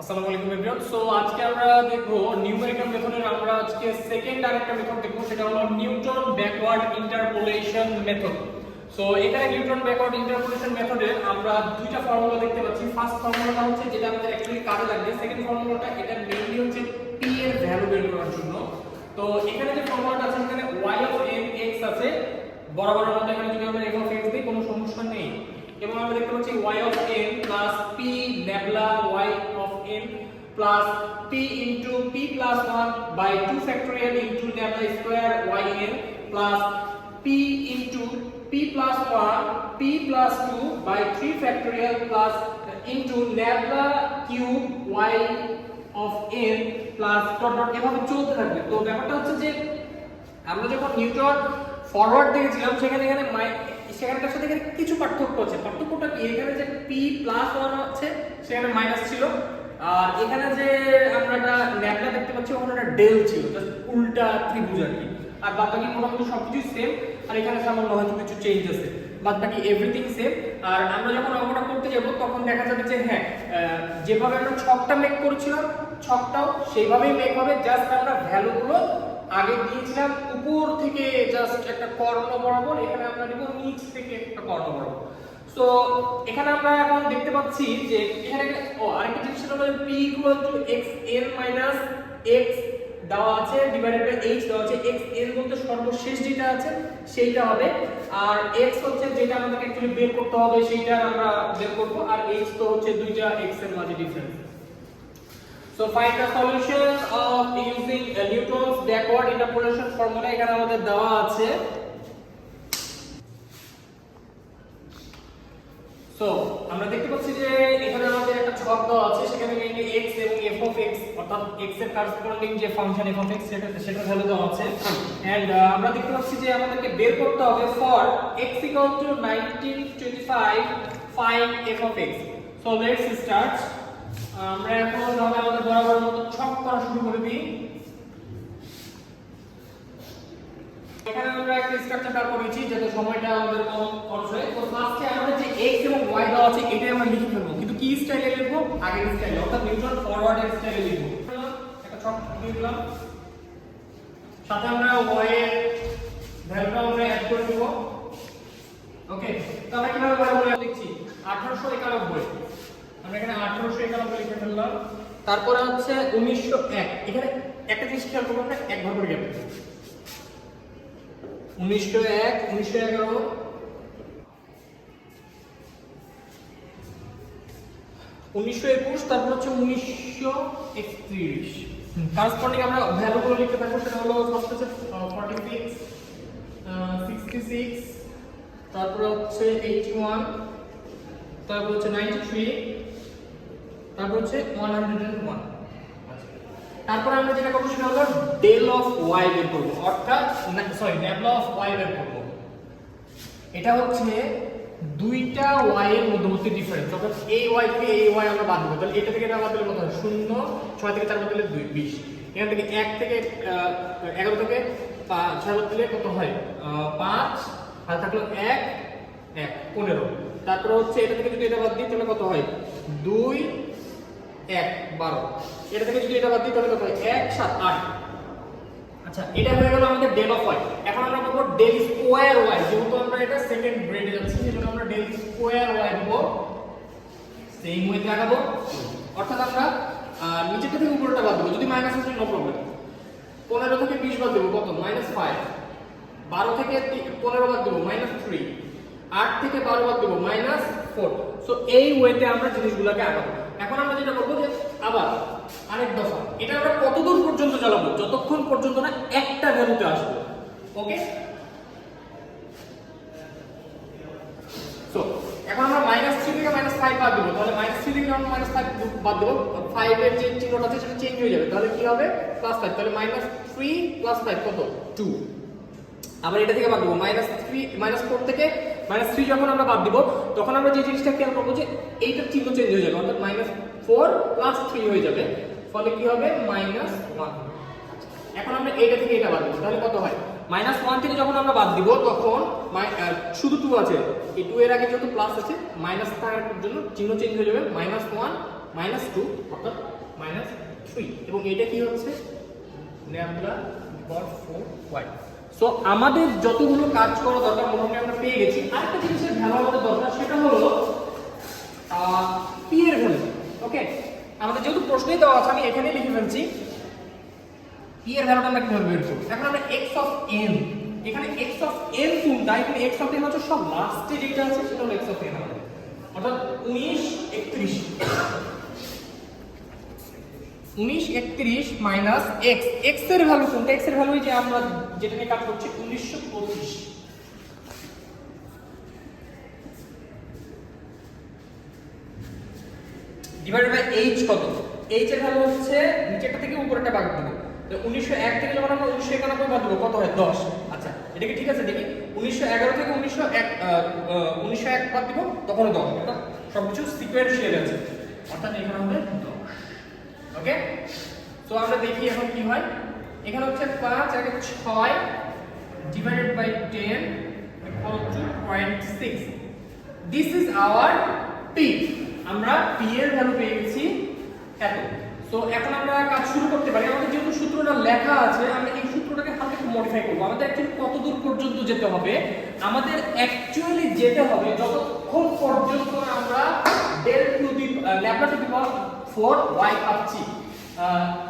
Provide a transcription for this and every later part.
আসসালামু আলাইকুম everyone. So আজকে আমরা দেখব নিউমেরিক্যাল মেথডের আমরা আজকে সেকেন্ড আরেকটা মেথড দেখব, সেটা হলো Newton backward interpolation method. So এখানে নিউটন ব্যাকওয়ার্ড ইন্টারপোলেশন মেথডে আমরা দুইটা ফর্মুলা দেখতে পাচ্ছি। ফার্স্ট ফর্মুলাটা হচ্ছে যেটা আমাদের অ্যাকচুয়ালি কাজে লাগবে, সেকেন্ড ফর্মুলাটা এটা মেইনলি হচ্ছে p এর ভ্যালু বের করার জন্য। তো এখানে যে ফর্মুলাটা আছে এখানে y অফ n x আছে, বরাবরের মতো এখানে যদি আমরা f অফ x দিই কোনো সমস্যা নেই। এবং আমরা দেখতে পাচ্ছি y of n plus p nabla y of n plus p into p plus 1 by 2 factorial into nabla square y n plus p into p plus 1 p plus 2 by 3 factorial plus into nabla cube y of n plus dot dot এভাবে চলতে থাকবে। তো ব্যাপারটা হচ্ছে যে আমরা যখন Newton forward দেখেছিলাম সেখানে সেখানটার সাথে এখানে কিছু পার্থক্য আছে। পার্থক্যটা কি, এখানে যে p প্লাস 1 আছে সেখানে মাইনাস ছিল, আর এখানে যে আমরা একটা ন্যাবলা দেখতে পাচ্ছি ওখানে একটা ডেল ছিল, জাস্ট উল্টা ত্রিভুজ আর কি। আর বাদবাকি মোটামুটি সবকিছু সেম, আর এখানে সামান্য হয়তো কিছু চেঞ্জ আছে, বাদবাকি এভরিথিং সেম। আর আমরা যখন অঙ্কটা করতে যাব তখন দেখা যাবে যে হ্যাঁ, যেভাবে আমরা ছকটা মেক করেছিলাম ছকটাও সেইভাবেই মেক হবে, জাস্ট আমরা ভ্যালুগুলো আগে দিয়েছিলাম উপর থেকে জাস্ট একটা কর্ণ বরাবর, এখানে আমরা নিব নিচ থেকে একটা কর্ণ বরাবর। সো এখানে আমরা এখন দেখতে পাচ্ছি যে এখানে আরেকটা জিনিস হলো p xn x দেওয়া আছে ডিভাইডেড বাই h দেওয়া আছে। xn বলতে সর্বশেষ যেটা আছে সেইটা হবে, আর x হচ্ছে যেটা আমাদেরকে অ্যাকচুয়ালি বের করতে হবে সেইটা আমরা বের করব, আর h তো হচ্ছে দুইটা x এর মাঝে difference. So find the solution of using Newton's backward interpolation formula এখানে আমাদের দেওয়া আছে। সো আমরা দেখতে পাচ্ছি যে এখানে আমাদের একটা ছক দেওয়া আছে, সেখানে মেইনলি x এবং f of x অর্থাৎ x এর করেসপন্ডিং যে ফাংশন f of x সেটা ভ্যালু দেওয়া আছে। এন্ড আমরা দেখতে পাচ্ছি যে আমাদেরকে বের করতে হবে for x equal to 1925 find f of x. So let's start. আমরা এখন তাহলে আমাদের বরাবর মতো ছক করা শুরু করে দিই। এখানে আমরা একটা স্ট্রাকচার বার করেছি যাতে সময়টা আমাদের কম খরচ হয়। তো ফার্স্টে আমাদের যে x এবং y দেওয়া আছে এটাই আমরা লিখে ফেলবো, কিন্তু কি স্টাইলে লিখবো, আগের স্টাইলে অর্থাৎ নিউটন ফরওয়ার্ডের স্টাইলে লিখবো। একটা ছক দিয়ে দিলাম, সাথে আমরা y এর ভ্যালুটা আমরা অ্যাড করে দেব। ওকে, তো আমরা কিভাবে বরাবর লিখছি 1891, আমরা এখানে 1891 লিখে ফেললাম। তারপরে হচ্ছে 1901, এখানে একটা জিনিস খেয়াল করবেন না, এক ভাগ করে গেল 1901 1911 1921, তারপর হচ্ছে 1931। করেসপন্ডিং আমরা ভ্যালুগুলো লিখতে পারবো, সেটা হলো ফার্স্ট হচ্ছে 46 66, তারপর হচ্ছে 81, তারপর হচ্ছে 93, তারপর হচ্ছে 101। তারপর আমরা যেটা করব সেটা হলো ডেল অফ y বের করব, অর্থাৎ ন্যাবলা অফ y বের করব। এটা হচ্ছে দুইটা y এর মধ্যবর্তী ডিফারেন্স, অর্থাৎ এই y থেকে এই y আমরা বাদ দেব। তাহলে এটা থেকে এটা বাদ দিলে কত হয় 0, 6 থেকে 4 বাদ দিলে 2 20, এখান থেকে 1 থেকে 11 থেকে 6 বাদ দিলে কত হয় 5, আর থাকলো 1 1 15। তারপর হচ্ছে এটা থেকে যদি এটা বাদ দিই তাহলে কত হয় 2 1 12, এটা থেকে যদি এটা বাদ দিই তাহলে কত হয় 1 7 8। আচ্ছা, এটা হয়ে গেল আমাদের ডেল অফ y। এখন আমরা করব ডেল স্কয়ার y, যেহেতু আমরা এটা সেকেন্ড গ্রেডে যাচ্ছি সেজন্য আমরা ডেল স্কয়ার y দেব, সেম ওয়েতে লাগাবো। অর্থাৎ আমরা নিচে থেকে উপরটা বাদ দেব, যদি মাইনাস আসে নো প্রবলেম। 15 থেকে 20 বাদ দেব কত -5, 12 থেকে 15 বাদ দেব -3, 8 থেকে 12 বাদ দেব -4। সো এই ওয়েতে আমরা জিনিসগুলোকে আগাবো। এখন আমরা যেটা করব যে আবার আরেক দফা, এটা আমরা কতদূর পর্যন্ত চালাবো, যতক্ষণ পর্যন্ত না একটা ভ্যালুতে আসবে। ওকে, সো এখন আমরা -3 থেকে -5 বাদ দেব, তাহলে -3 থেকে যখন -5 বাদ দেব 5 এর যে চিহ্নটা আছে সেটা চেঞ্জ হয়ে যাবে, তাহলে কি হবে +5, তাহলে -3 + 5 কত 2। আবার এটা থেকে বাদ দেব -4 থেকে -3 যখন আমরা বাদ দিব তখন আমরা যে জিনিসটা খেয়াল করব যে এইটার চিহ্ন চেঞ্জ হয়ে যাবে, অর্থাৎ -4 + 3 হয়ে যাবে, ফলে কি হবে -1। এখন আমরা এইটা থেকে এটা বাদ দেব, তাহলে কত হয় -1 থেকে যখন আমরা বাদ দিব তখন শুধু 2 আছে, এই 2 এর আগে যেহেতু প্লাস আছে মাইনাস থাকার জন্য চিহ্ন চেঞ্জ হয়ে যাবে, -1 -2 অর্থাৎ -3 এবং এটা কি হচ্ছে ল্যামডা পাওয়ার 4y। সো আমাদের যতগুলো কাজ করা দরকার মোটামুটি আমরা পেয়ে গেছি। আরেকটা জিনিসের ভ্যালু আমাদের দরকার, সেটা হলো p এর ভ্যালু। ওকে, আমাদের যেহেতু প্রশ্নই দেওয়া আছে আমি এখানে লিখে ফেলছি p এর ভ্যালুটা আমরা কিভাবে বের করব। এখন আমরা x অফ n, এখানে x অফ n কোনটা, এখানে x অফ n হচ্ছে সব লাস্টে যেটা আছে সেটা হলো x অফ n আমাদের, অর্থাৎ 19 31 মাইনাস x। x এর ভ্যালু কোনটা, x এর ভ্যালু যে আমরা যেটা নিয়ে কাজ করছি 1925 ডিভাইডেড বাই h কত, h এর ভ্যালু হচ্ছে নিচেরটা থেকে উপরেরটা ভাগ দেব। তো 1901 থেকে যখন আমরা 1991 বাদ দেব কত হয় 10। আচ্ছা এটা কি ঠিক আছে দেখি, 1911 থেকে 1901 বাদ দেব তখন 10, অর্থাৎ সবকিছু সিকোয়েন্সিয়াল আছে, অর্থাৎ এখানে হবে 10। ওকে, সো আমরা দেখি এখন কি হয়। এখানে হচ্ছে 5 আর 6 divided by 10 equal to 0.6। This is our p। আমরা p এর ভ্যালু পেয়ে গেছি এত। সো এখন আমরা কাজ শুরু করতে পারি। আমাদের যেহেতু সূত্রটা লেখা আছে আমরা এই সূত্রটাকে হালকা একটু মডিফাই করব। আমাদের অ্যাকচুয়ালি কত দূর পর্যন্ত যেতে হবে, আমাদের অ্যাকচুয়ালি যেতে হবে যতক্ষণ পর্যন্ত আমরা del to the lambda to the power 4y পাচ্ছি।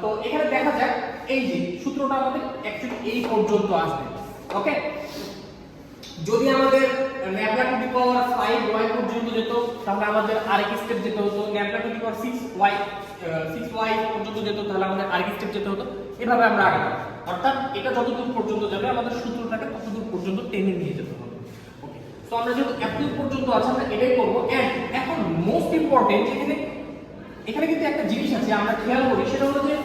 তো এখানে দেখা যাক এই যে সূত্রটা আমাদের অ্যাকচুয়ালি এই পর্যন্ত আসবে। ওকে, যদি আমাদের lambda to the power 5y পর্যন্ত যেত তাহলে আমাদের আরেক স্টেপ যেতে হতো, lambda to the power 6y পর্যন্ত যেত তাহলে আমাদের আরেক স্টেপ যেতে হতো, এভাবে আমরা আগাবো। অর্থাৎ এটা যতদূর পর্যন্ত যাবে আমাদের সূত্রটাকে ততদূর পর্যন্ত টেনে নিয়ে যেতে হবে। ওকে, সো আমরা যেহেতু এতদূর পর্যন্ত আছে আমরা এটাই করব। এন্ড এখন মোস্ট ইম্পর্টেন্ট এখানে কিন্তু একটা জিনিস আছে আমরা খেয়াল করি, সেটা হলো যে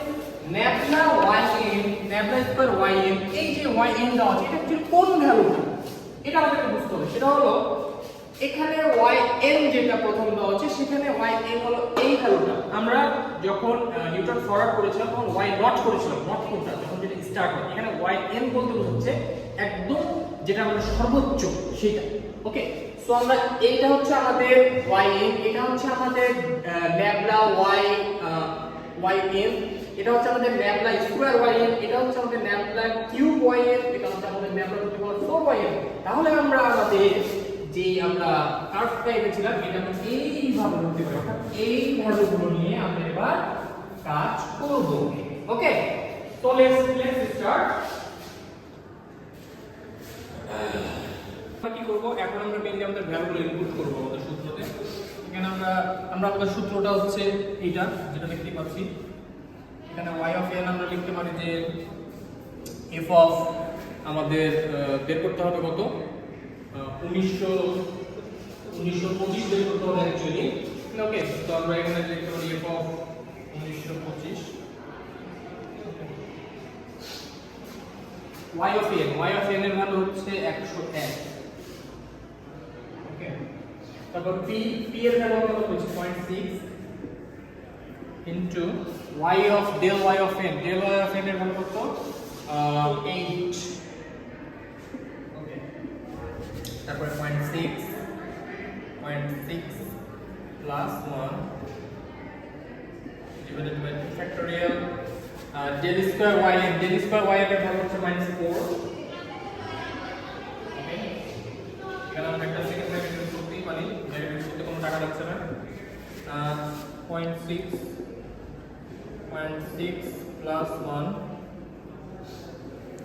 lambda yn lambda square yn, এই যে yn দেওয়া আছে এটা অ্যাকচুয়ালি কোন ভ্যালুটা এটা আমাদেরকে বুঝতে হবে। সেটা হলো এখানে yn যেটা প্রথম দেওয়া আছে সেখানে yn হলো এই ভ্যালুটা। আমরা যখন নিউটন ফরওয়ার্ড করেছিলাম তখন y নট করেছিলাম, নট কোনটা যখন যেটা স্টার্ট হয়, এখানে yn বলতে বোঝাচ্ছে একদম যেটা আমাদের সর্বোচ্চ সেটা। ওকে, সো আমরা এইটা হচ্ছে আমাদের yn, এটা হচ্ছে আমাদের ল্যামডা yn, এটা হচ্ছে আমাদের ল্যামডা স্কয়ার yn, এটা হচ্ছে আমাদের ল্যামডা কিউব yn, এটা হচ্ছে আমাদের lambda to the power 4yn। তাহলে আমরা আমাদের যে আমরা কার্ভটা এনেছিলাম এটা আমরা এইভাবে ধরতে পারি, অর্থাৎ এই ভ্যালুগুলো নিয়ে আমরা এবার কাজ করব। ওকে, সো লেটস স্টার্ট। আমরা কি করব, এখন আমরা মেইনলি আমাদের ভ্যালুগুলো ইনপুট করব আমাদের সূত্রতে। এখানে আমরা আমাদের সূত্রটা হচ্ছে এইটা যেটা দেখতে পাচ্ছি। এখানে y অফ n আমরা লিখতে পারি যে f অফ আমাদের বের করতে হবে কত 1925 বের করতে হবে অ্যাকচুয়ালি। ওকে, তো আমরা এখানে লিখতে পারি f of 1925 y of n এর ভ্যালু হচ্ছে 101। ওকে, তারপর p এর ভ্যালু কত হচ্ছে 0.6 into y of del y of n এর ভ্যালু কত 8। ওকে, তারপর 0.6 plus 1 divided by 2 factorial del square y n এর ভ্যালু হচ্ছে -4। ওকে, এখানে আমরা একটা সেকেন্ড ব্র্যাকেট ইউজ করতেই পারি, ব্র্যাকেট ইউজ করতে কোনো টাকা লাগছে না। 0.6 plus 1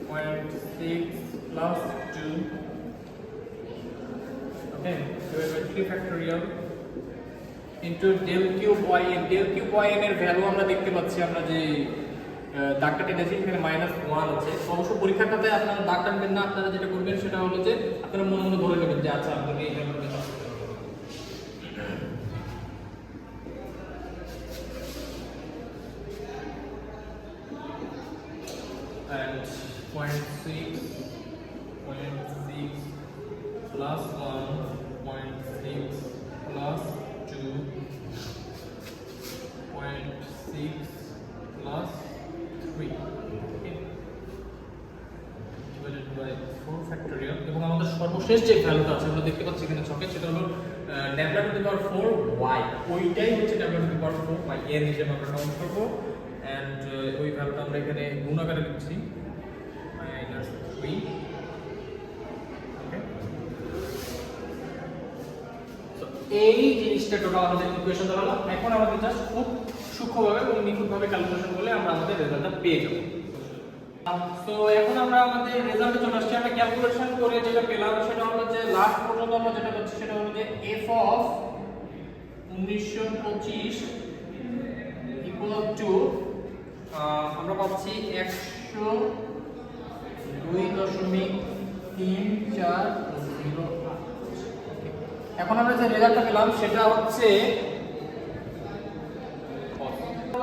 0.6 plus 2 okay divided by 3 factorial into del cube yn এর ভ্যালু আমরা দেখতে পাচ্ছি, আমরা যে দাগটা টেনেছি এখানে -1 আছে। অবশ্য পরীক্ষাটাতে আপনারা দাগ টানবেন না, আপনারা যেটা করবেন সেটা হলো যে আপনারা মনে মনে ধরে নেবেন যে আচ্ছা আপনাকে এই ভ্যালুটা কাজ করতে হবে। and 0.6 plus 1 0.6 plus 2 0.6 plus 3 okay divided by 4 factorial এবং আমাদের সর্বশেষ যে ভ্যালুটা আছে আমরা দেখতে পাচ্ছি এখানে ছকে, সেটা হলো lambda to the power 4 y, ওইটাই হচ্ছে lambda to the power 4 y n হিসেবে আমরা কাউন্ট করব। এন্ড ওই ভ্যালুটা আমরা এখানে গুণ আকারে লিখছি -3। ওকে, সো এই জিনিসটা টোটাল আমাদের ইকুয়েশন দাঁড়ালো। এখন আমাদের জাস্ট খুব সূক্ষ্মভাবে এবং নিখুঁতভাবে ক্যালকুলেশন করলে আমরা আমাদের রেজাল্টটা পেয়ে যাব। সো এখন আমরা আমাদের রেজাল্টে চলে আসছি। আমরা ক্যালকুলেশন করে যেটা পেলাম সেটা হলো যে লাস্ট পর্যন্ত আমরা যেটা পাচ্ছি সেটা হলো যে f অফ 1925 ইকুয়াল টু আমরা পাচ্ছি 102.3408। এখন আমরা যে রেজাল্টটা পেলাম সেটা হচ্ছে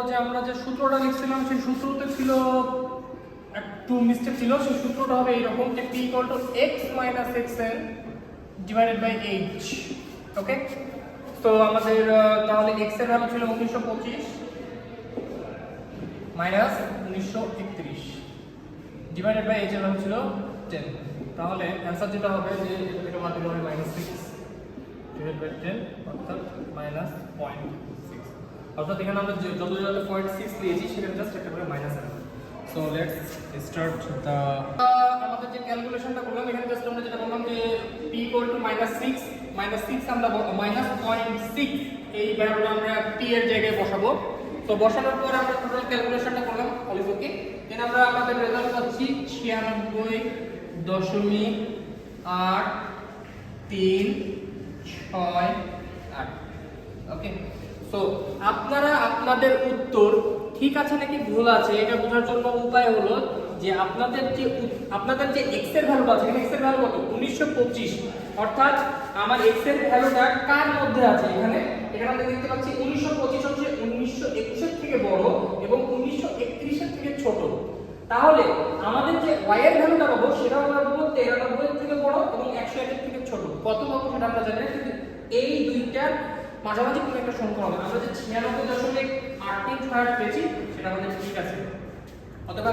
যে আমরা যে সূত্রটা লিখছিলাম সেই সূত্রতে ছিল একটু মিস্টেক ছিল। সেই সূত্রটা হবে এইরকম যে p x - xn divided by h। Okay, তো আমাদের তাহলে x এর ভ্যালু ছিল 1925 মাইনাস 1931 ডিভাইডেড বাই h এর ভ্যালু ছিল 10। তাহলে অ্যানসার যেটা হবে যে এটা বাদ দিলে হবে -6 ডিভাইডেড বাই 10 অর্থাৎ -0.6। অর্থাৎ এখানে আমরা যত 0.6 লিখেছি সেখানে জাস্ট একটা করে মাইনাস আছে। সো লেটস স্টার্ট দ্য আমাদের যে ক্যালকুলেশনটা করলাম এখানে জাস্ট আমরা যেটা বললাম যে p -6 আমরা -0.6 এই ভ্যালুটা আমরা p এর জায়গায় বসাবো। তো বসানোর পর আমরা টোটাল ক্যালকুলেশনটা করলাম অল ওকে। দেন আমরা আমাদের রেজাল্ট পাচ্ছি 96.8368। ওকে, সো আপনারা আপনাদের উত্তর ঠিক আছে নাকি ভুল আছে এটা বোঝার জন্য উপায় হলো যে আপনাদের যে x এর ভ্যালুটা আছে, এখানে x এর ভ্যালু কত 1925, অর্থাৎ আমার x এর ভ্যালুটা কার মধ্যে আছে এখানে আমরা দেখতে পাচ্ছি 1925 হচ্ছে 1921 এর থেকে বড় এবং 1931 এর থেকে ছোট। তাহলে আমাদের যে y এর ভ্যালুটা পাবো সেটা আমরা পাবো 93 এর থেকে বড় এবং 101 এর থেকে ছোট। কত পাবো সেটা আমরা জানি না, কিন্তু এই দুইটার মাঝামাঝি কোনো একটা সংখ্যা হবে। আমরা যে 96.83 পেয়েছি সেটা আমাদের ঠিক আছে। অতএব